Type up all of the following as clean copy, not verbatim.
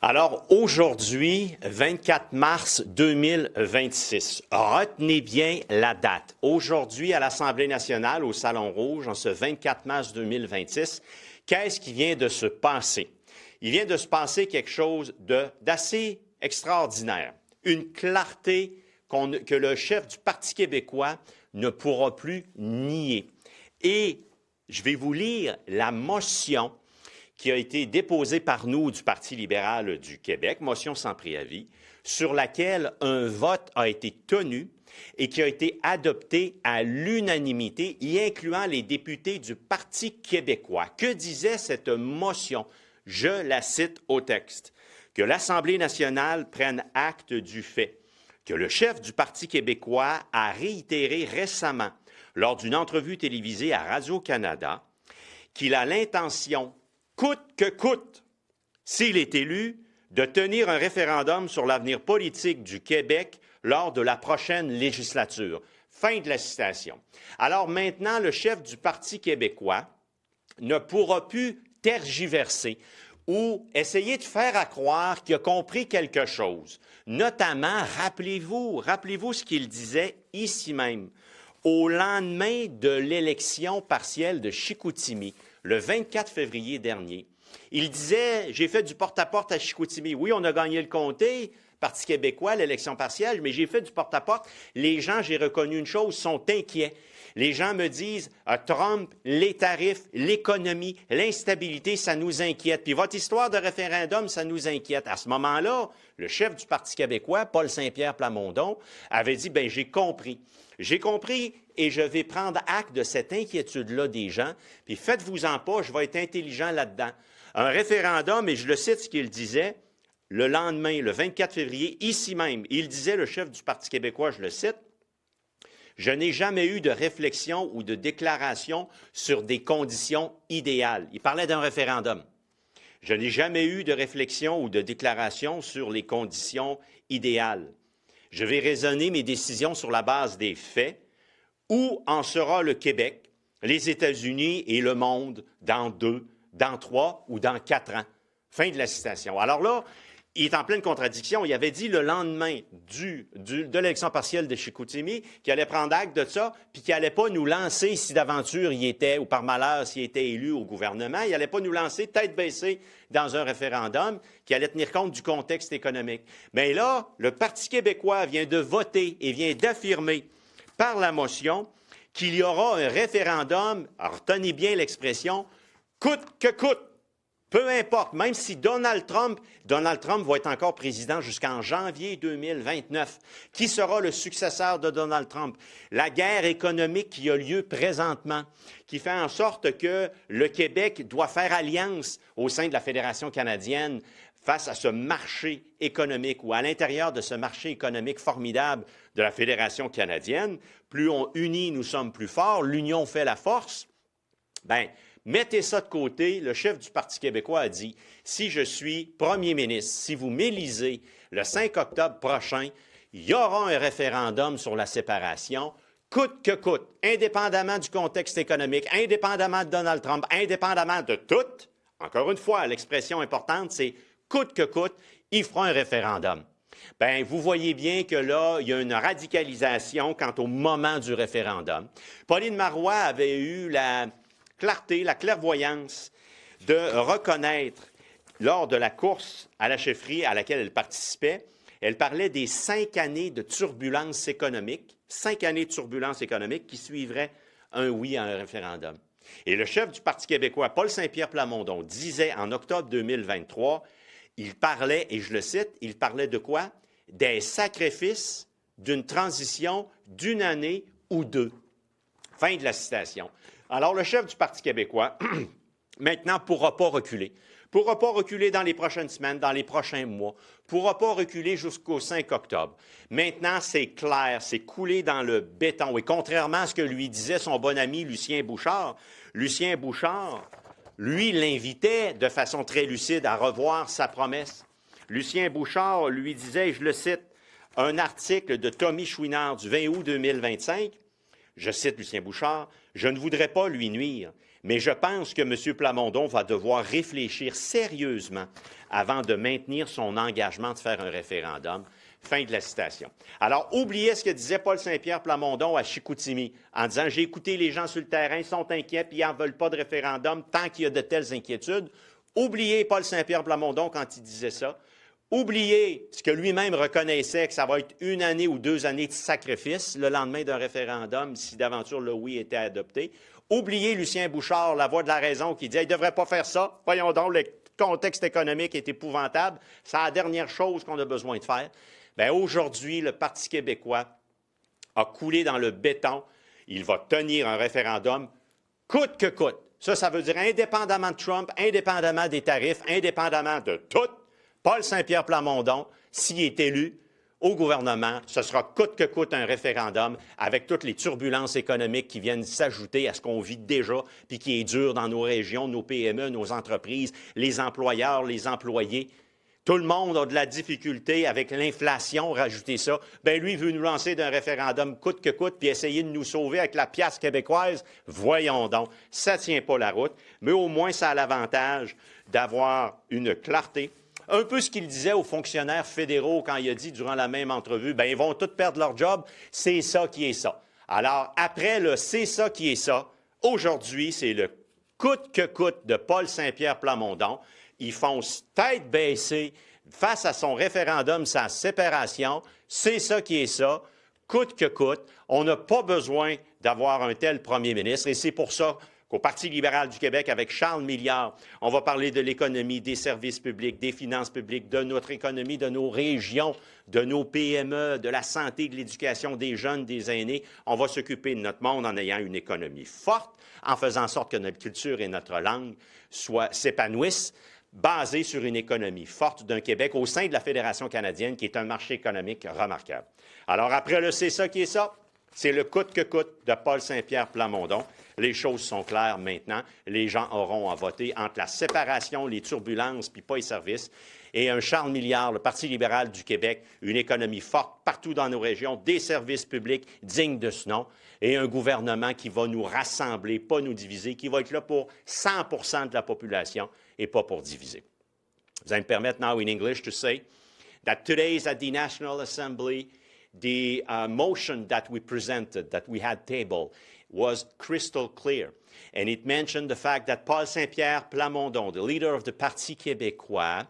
Alors aujourd'hui, 24 mars 2026, retenez bien la date. Aujourd'hui, à l'Assemblée nationale, au Salon Rouge, en ce 24 mars 2026, qu'est-ce qui vient de se passer? Il vient de se passer quelque chose d'assez extraordinaire. Une clarté que le chef du Parti québécois ne pourra plus nier. Et je vais vous lire la motion qui a été déposée par nous du Parti libéral du Québec, motion sans préavis, sur laquelle un vote a été tenu et qui a été adopté à l'unanimité, y incluant les députés du Parti québécois. Que disait cette motion? Je la cite au texte. Que l'Assemblée nationale prenne acte du fait que le chef du Parti québécois a réitéré récemment, lors d'une entrevue télévisée à Radio-Canada, qu'il a l'intention, coûte que coûte, s'il est élu, de tenir un référendum sur l'avenir politique du Québec lors de la prochaine législature. Fin de la citation. Alors maintenant, le chef du Parti québécois ne pourra plus tergiverser ou essayer de faire à croire qu'il a compris quelque chose. Notamment, rappelez-vous ce qu'il disait ici même, au lendemain de l'élection partielle de Chicoutimi, le 24 février dernier. Il disait, j'ai fait du porte-à-porte à Chicoutimi. Oui, on a gagné le comté, Parti québécois, l'élection partielle, mais j'ai fait du porte-à-porte. Les gens, j'ai reconnu une chose, sont inquiets. Les gens me disent, Trump, les tarifs, l'économie, l'instabilité, ça nous inquiète. Puis votre histoire de référendum, ça nous inquiète. À ce moment-là, le chef du Parti québécois, Paul Saint-Pierre Plamondon, avait dit, bien, j'ai compris. J'ai compris et je vais prendre acte de cette inquiétude-là des gens. Puis faites-vous-en pas, je vais être intelligent là-dedans. Un référendum, et je le cite ce qu'il disait, le lendemain, le 24 février, ici même, il disait, le chef du Parti québécois, je le cite, « Je n'ai jamais eu de réflexion ou de déclaration sur des conditions idéales. » Il parlait d'un référendum. « Je n'ai jamais eu de réflexion ou de déclaration sur les conditions idéales. Je vais raisonner mes décisions sur la base des faits. Où en sera le Québec, les États-Unis et le monde dans 2, dans 3 ou dans 4 ans? » Fin de la citation. Alors là, il est en pleine contradiction. Il avait dit le lendemain de l'élection partielle de Chicoutimi qu'il allait prendre acte de ça, puis qu'il n'allait pas nous lancer, si d'aventure il était, ou par malheur s'il était élu au gouvernement, il n'allait pas nous lancer tête baissée dans un référendum qui allait tenir compte du contexte économique. Mais là, le Parti québécois vient de voter et vient d'affirmer par la motion qu'il y aura un référendum, alors retenez bien l'expression, coûte que coûte. Peu importe, même si Donald Trump va être encore président jusqu'en janvier 2029. Qui sera le successeur de Donald Trump? La guerre économique qui a lieu présentement, qui fait en sorte que le Québec doit faire alliance au sein de la Fédération canadienne face à ce marché économique ou à l'intérieur de ce marché économique formidable de la Fédération canadienne. Plus on unit, nous sommes plus forts. L'union fait la force. Bien, mettez ça de côté. Le chef du Parti québécois a dit, si je suis premier ministre, si vous m'élisez le 5 octobre prochain, il y aura un référendum sur la séparation, coûte que coûte, indépendamment du contexte économique, indépendamment de Donald Trump, indépendamment de tout. Encore une fois, l'expression importante, c'est coûte que coûte, il fera un référendum. Bien, vous voyez bien que là, il y a une radicalisation quant au moment du référendum. Pauline Marois avait eu la clarté, la clairvoyance de reconnaître, lors de la course à la chefferie à laquelle elle participait, elle parlait des 5 années de turbulence économique, 5 années de turbulence économique qui suivraient un oui à un référendum. Et le chef du Parti québécois, Paul Saint-Pierre Plamondon, disait en octobre 2023, il parlait, et je le cite, il parlait de quoi? Des sacrifices d'une transition d'une année ou 2. Fin de la citation. Alors, le chef du Parti québécois, maintenant, ne pourra pas reculer. Ne pourra pas reculer dans les prochaines semaines, dans les prochains mois. Ne pourra pas reculer jusqu'au 5 octobre. Maintenant, c'est clair, c'est coulé dans le béton. Et contrairement à ce que lui disait son bon ami Lucien Bouchard, lui, l'invitait de façon très lucide à revoir sa promesse. Lucien Bouchard lui disait, je le cite, un article de Tommy Chouinard du 20 août 2025, je cite Lucien Bouchard, « Je ne voudrais pas lui nuire, Mais je pense que M. Plamondon va devoir réfléchir sérieusement avant de maintenir son engagement de faire un référendum. Fin de la citation. Alors, oubliez ce que disait Paul Saint-Pierre Plamondon à Chicoutimi en disant « J'ai écouté les gens sur le terrain, ils sont inquiets, puis ils n'en veulent pas de référendum tant qu'il y a de telles inquiétudes. » Oubliez Paul Saint-Pierre Plamondon quand il disait ça. Oubliez ce que lui-même reconnaissait, que ça va être 1 année ou 2 années de sacrifice le lendemain d'un référendum si d'aventure le oui était adopté. Oubliez Lucien Bouchard, la voix de la raison, qui dit « Il ne devrait pas faire ça. Voyons donc, le contexte économique est épouvantable. C'est la dernière chose qu'on a besoin de faire. » Bien, aujourd'hui, le Parti québécois a coulé dans le béton. Il va tenir un référendum coûte que coûte. Ça veut dire indépendamment de Trump, indépendamment des tarifs, indépendamment de tout. Paul Saint-Pierre Plamondon, s'il est élu au gouvernement, ce sera coûte que coûte un référendum avec toutes les turbulences économiques qui viennent s'ajouter à ce qu'on vit déjà puis qui est dur dans nos régions, nos PME, nos entreprises, les employeurs, les employés. Tout le monde a de la difficulté avec l'inflation, rajouter ça. Bien, lui, il veut nous lancer d'un référendum coûte que coûte puis essayer de nous sauver avec la pièce québécoise. Voyons donc, ça ne tient pas la route, mais au moins, ça a l'avantage d'avoir une clarté. Un peu ce qu'il disait aux fonctionnaires fédéraux quand il a dit durant la même entrevue, bien, ils vont tous perdre leur job, c'est ça qui est ça. Alors, après le « c'est ça qui est ça », aujourd'hui, c'est le coûte que coûte de Paul Saint-Pierre Plamondon. Il fonce tête baissée face à son référendum, sa séparation. C'est ça qui est ça, coûte que coûte. On n'a pas besoin d'avoir un tel premier ministre et c'est pour ça qu'au Parti libéral du Québec, avec Charles Milliard, on va parler de l'économie, des services publics, des finances publiques, de notre économie, de nos régions, de nos PME, de la santé, de l'éducation des jeunes, des aînés. On va s'occuper de notre monde en ayant une économie forte, en faisant en sorte que notre culture et notre langue s'épanouissent, basée sur une économie forte d'un Québec au sein de la Fédération canadienne, qui est un marché économique remarquable. Alors, après le « c'est ça qui est ça », c'est le coûte que coûte de Paul Saint-Pierre Plamondon. Les choses sont claires maintenant. Les gens auront à voter entre la séparation, les turbulences, puis pas les services, et un Charles Milliard, le Parti libéral du Québec, une économie forte partout dans nos régions, des services publics dignes de ce nom, et un gouvernement qui va nous rassembler, pas nous diviser, qui va être là pour 100 % de la population et pas pour diviser. Vous allez me permettre now in English to say that today is at the National Assembly, the motion that we presented, that we had tabled, was crystal clear. And it mentioned the fact that Paul Saint-Pierre Plamondon, the leader of the Parti québécois,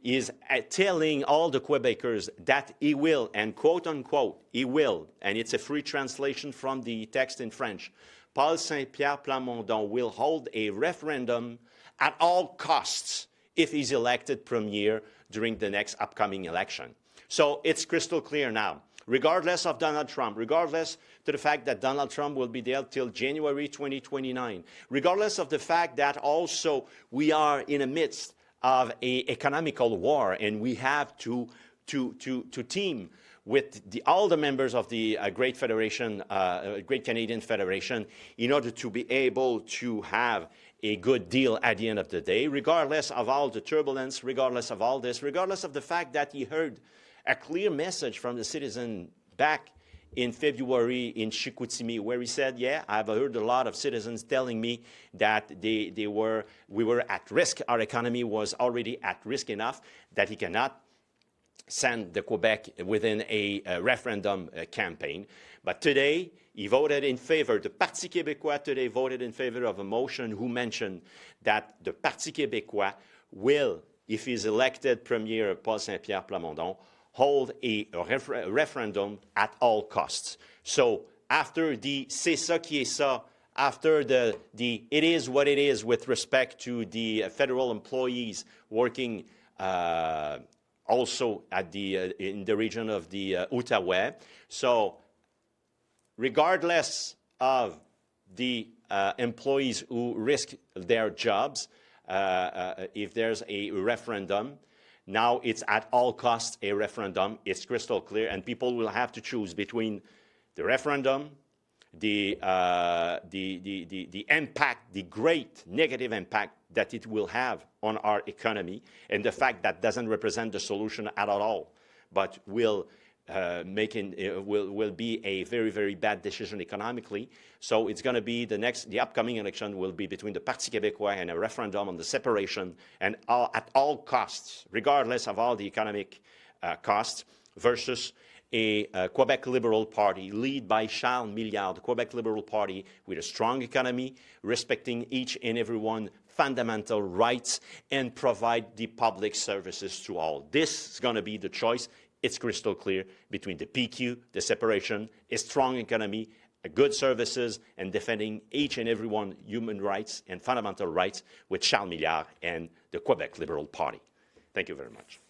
is telling all the Quebecers that he will, and quote unquote, he will, and it's a free translation from the text in French, Paul Saint-Pierre Plamondon will hold a referendum at all costs if he's elected premier during the next upcoming election. So it's crystal clear now. Regardless of Donald Trump, regardless to the fact that Donald Trump will be there till January 2029, regardless of the fact that also we are in the midst of an economical war and we have to team with all the members of the Great Canadian Federation in order to be able to have a good deal at the end of the day, regardless of all the turbulence, regardless of all this, regardless of the fact that he heard a clear message from the citizen back in February in Chicoutimi, where he said, yeah, I've heard a lot of citizens telling me that we were at risk, our economy was already at risk enough that he cannot send the Quebec within a referendum campaign. But today, he voted in favor. The Parti québécois today voted in favor of a motion who mentioned that the Parti québécois will, if he's elected Premier Paul Saint-Pierre Plamondon, hold a referendum at all costs. So after the c'est ça qui est ça, after the it is what it is with respect to the federal employees working also at in the region of the Outaouais. So regardless of the employees who risk their jobs, if there's a referendum, now it's at all costs a referendum. It's crystal clear, and people will have to choose between the referendum, the impact, the great negative impact that it will have on our economy, and the fact that doesn't represent the solution at all, but will will be a very, very bad decision economically. So it's going to be the upcoming election will be between the Parti québécois and a referendum on the separation, and at all costs, regardless of all the economic costs, versus a Quebec Liberal Party led by Charles Milliard, the Quebec Liberal Party with a strong economy, respecting each and every one fundamental rights, and provide the public services to all. This is going to be the choice. It's crystal clear between the PQ, the separation, a strong economy, good services, and defending each and every one human rights and fundamental rights with Charles Milliard and the Quebec Liberal Party. Thank you very much.